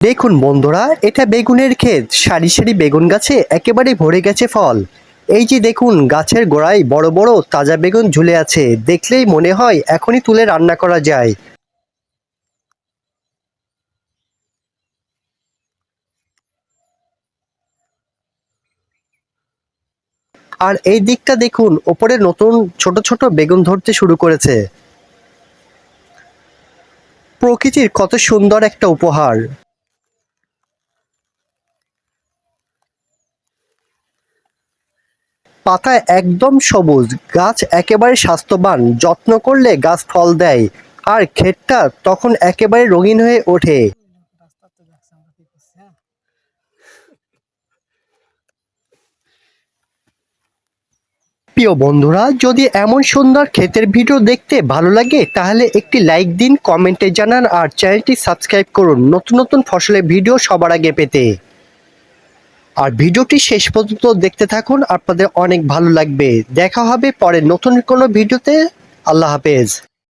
দেখুন বন্ধুরা, এটা বেগুনের ক্ষেত। সারি সারি বেগুন গাছে একেবারে ভরে গেছে ফল। এই যে দেখুন, গাছের গোড়ায় বড় বড় তাজা বেগুন ঝুলে আছে। দেখলেই মনে হয় এখনই তুলে রান্না করা যায়। আর এই দিকটা দেখুন, ওপরে নতুন ছোট ছোট বেগুন ধরতে শুরু করেছে। প্রকৃতির কত সুন্দর একটা উপহার। পাতা একদম সবুজ, গাছ একেবারে স্বাস্থ্যবান। যত্ন করলে গাছ ফল দেয়। আর ক্ষেতটা তখন একেবারে রঙিন হয়ে ওঠে। প্রিয় বন্ধুরা, যদি এমন সুন্দর ক্ষেতের ভিডিও দেখতে ভালো লাগে তাহলে একটি লাইক দিন, কমেন্টে জানান আর চ্যানেলটি সাবস্ক্রাইব করুন নতুন নতুন ফসলের ভিডিও সবার আগে পেতে। আর ভিডিওটি শেষ পর্যন্ত দেখতে থাকুন, আপনাদের অনেক ভালো লাগবে। দেখা হবে পরে নতুন কোনো ভিডিওতে। আল্লাহ হাফেজ।